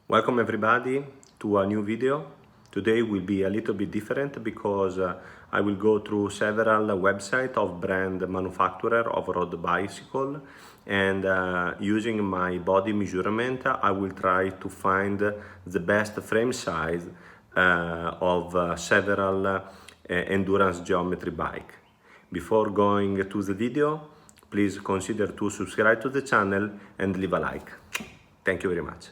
Welcome everybody to a new video. Today will be a little bit different because I will go through several websites of brand manufacturer of road bicycle, and using my body measurement I will try to find the best frame size of several endurance geometry bike. Before going to the video, please consider to subscribe to the channel and leave a like. Thank you very much.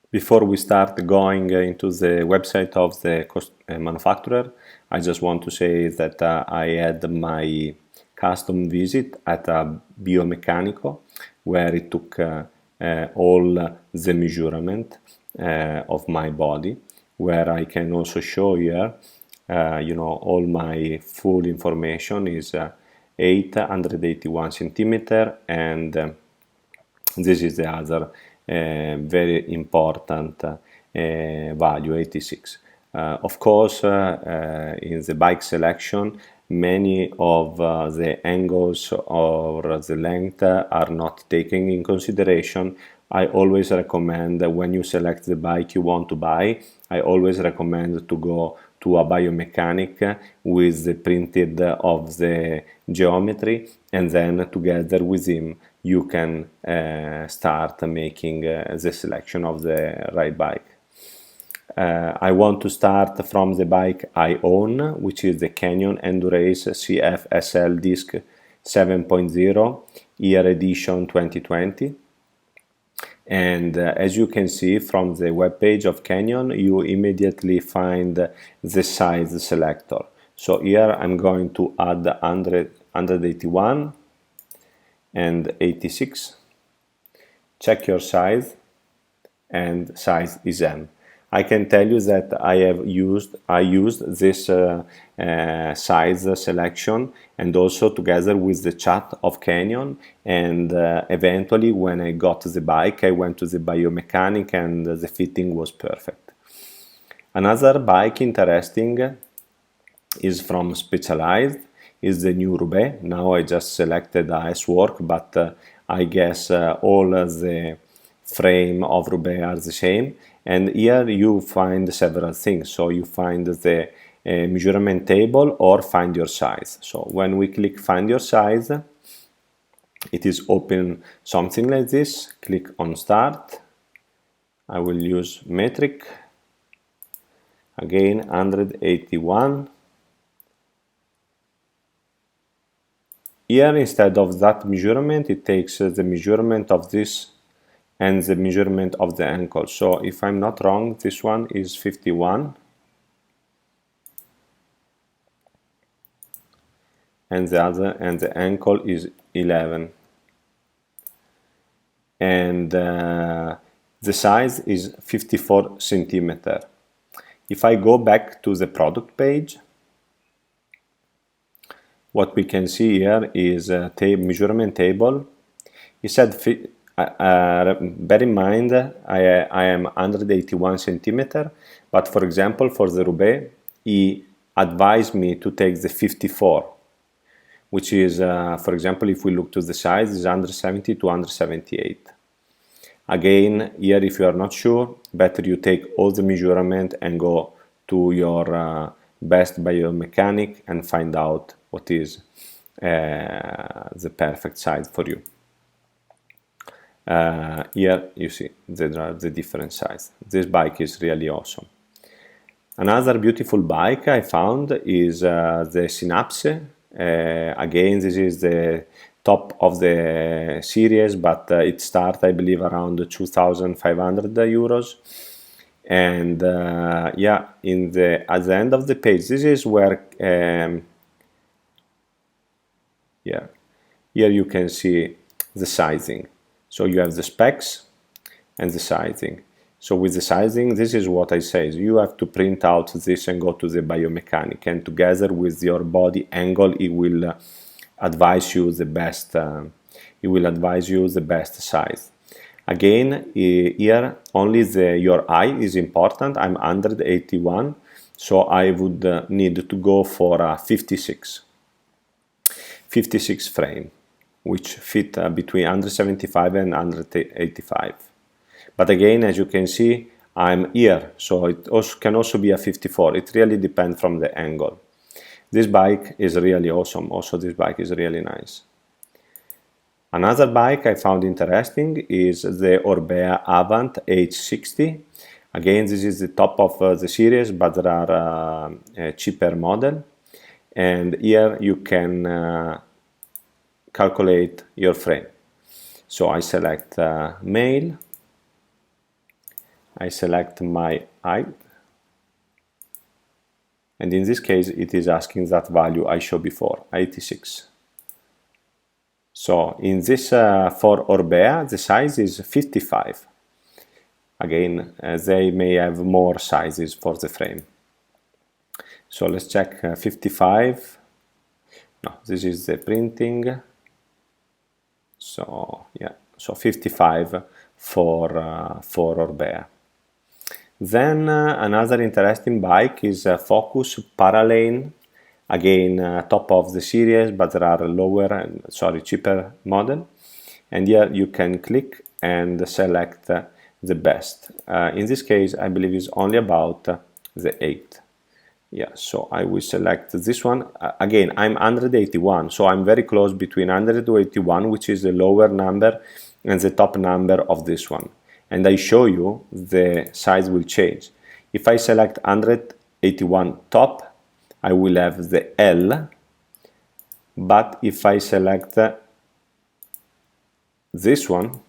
Before we start going into the website of the manufacturer, I just want to say that I had my custom visit at a biomechanico where it took all the measurement of my body, where I can also show here, all my full information is 881 centimeter, and this is the other very important value, 86. Of course, in the bike selection, many of the angles or the length are not taken in consideration. I always recommend that when you select the bike you want to buy, I always recommend to go to a biomechanic with the printed of the geometry, and then together with him you can start making the selection of the right bike. I want to start from the bike I own, which is the Canyon Endurace CFSL Disc 7.0 Year Edition 2020. And as you can see from the web page of Canyon, you immediately find the size selector. So here I'm going to add 181 and 86. Check your size, and size is M. I can tell you that I used this size selection, and also together with the chat of Canyon, and eventually when I got the bike I went to the biomechanic and the fitting was perfect. Another bike interesting is from Specialized, is the new Roubaix. Now I just selected S-Work, but I guess all the frame of Roubaix are the same, and here you find several things. So you find the measurement table or find your size. So when we click find your size, it is open something like this. Click on start. I will use metric, again 181. Here, instead of that measurement, it takes the measurement of this and the measurement of the ankle. So if I'm not wrong, this one is 51 and the ankle is 11, and the size is 54 centimeter. If I go back to the product page, what we can see here is a measurement table. He said, bear in mind, I am 181 centimeter, but for example, for the Roubaix, he advised me to take the 54, which is, for example, if we look to the size, is 170 to 178. Again, here, if you are not sure, better you take all the measurement and go to your best biomechanic and find out what is the perfect size for you. Here you see the different size. This bike is really awesome. Another beautiful bike I found is the Synapse. Again, this is the top of the series, but it starts, I believe, around 2,500 euros. And yeah, at the end of the page, this is where here you can see the sizing. So you have the specs and the sizing. So with the sizing, this is what I say. You have to print out this and go to the biomechanic, and together with your body angle, it will advise you the best. Size. Again, here only your eye is important. I'm 181, so I would need to go for a 56 frame, which fit between 175 and 185. But again, as you can see, I'm here, so it also can also be a 54. It really depends from the angle. This bike is really awesome. Also, this bike is really nice. Another bike I found interesting is the Orbea Avant H60. Again, this is the top of the series, but there are a cheaper model. And here you can calculate your frame. So I select male, I select my height, and in this case it is asking that value I showed before, 86. So in this for Orbea the size is 55. Again, they may have more sizes for the frame. So let's check 55. No, this is the printing. So yeah, so 55 for Orbea. Then another interesting bike is Focus Paralane. Again, top of the series, but there are lower, cheaper model. And here you can click and select the best. In this case, I believe it's only about the 8. Yeah, so I will select this one. Again, I'm 181, so I'm very close between 181, which is the lower number, and the top number of this one. And I show you the size will change. If I select 181 top, I will have the L, but if I select this one,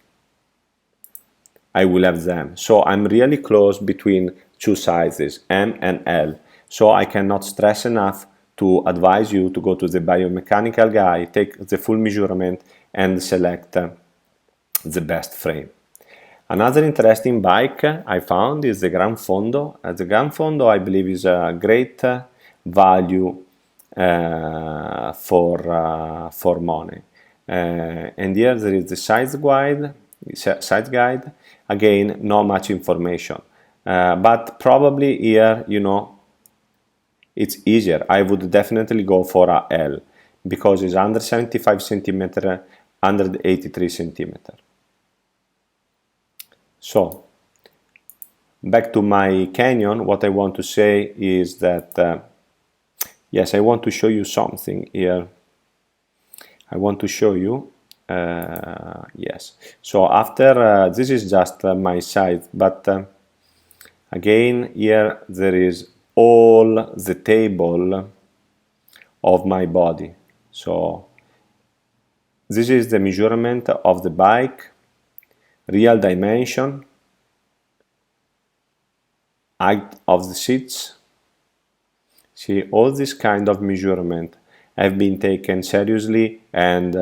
I will have the M. So I'm really close between two sizes, M and L. So I cannot stress enough to advise you to go to the biomechanical guy, take the full measurement and select the best frame. Another interesting bike I found is the Gran Fondo. The Gran Fondo I believe is a great value for money. And here there is the size guide. Again, not much information. But probably here, you know, it's easier. I would definitely go for a L because it's under 75 centimeter, 183 centimeter. So back to my Canyon, what I want to say is that yes, I want to show you something here. I want to show you yes. So after this is just my side, but again here there is all the table of my body. So this is the measurement of the bike, real dimension, height of the seats. See, all this kind of measurement have been taken seriously, and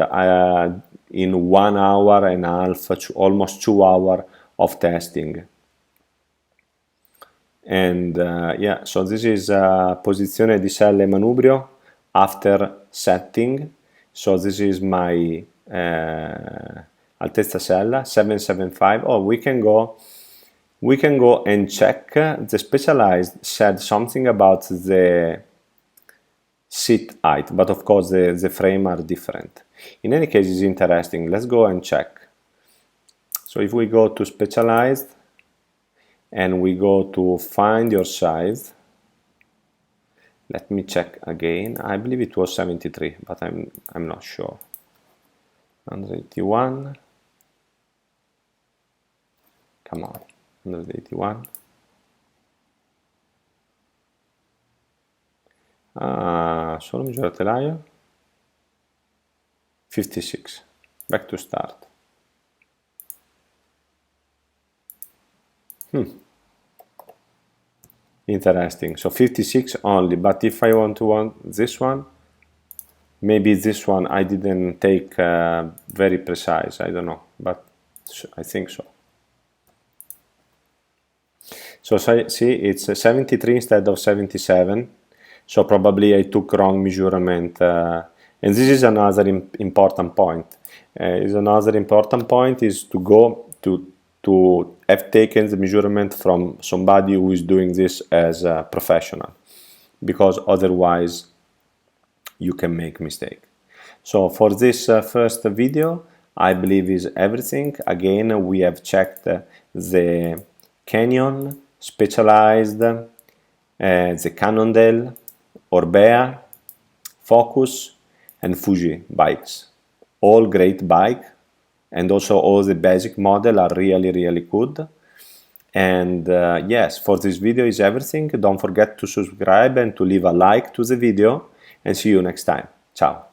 in 1 hour and a half, almost 2 hours of testing. And yeah, so this is posizione di selle manubrio after setting. So this is my altezza sella 775. Oh, we can go and check. The Specialized said something about the seat height, but of course the frame are different. In any case, it's interesting. Let's go and check. So if we go to Specialized and we go to find your size, let me check again. I believe it was 73, but I'm not sure. 181. Come on, 181. Solo misura telaio. 56. Back to start. Interesting. So 56 only, but if I want this one, maybe this one I didn't take very precise, I don't know, but I think so. So see, it's 73 instead of 77, so probably I took wrong measurement, and this is another important point. Another important point is to go to have taken the measurement from somebody who is doing this as a professional, because otherwise you can make mistake. So for this first video, I believe is everything. Again, we have checked the Canyon, Specialized, the Cannondale, Orbea, Focus, and Fuji bikes. All great bike, and also all the basic model are really good. And yes, for this video is everything. Don't forget to subscribe and to leave a like to the video, and see you next time. Ciao.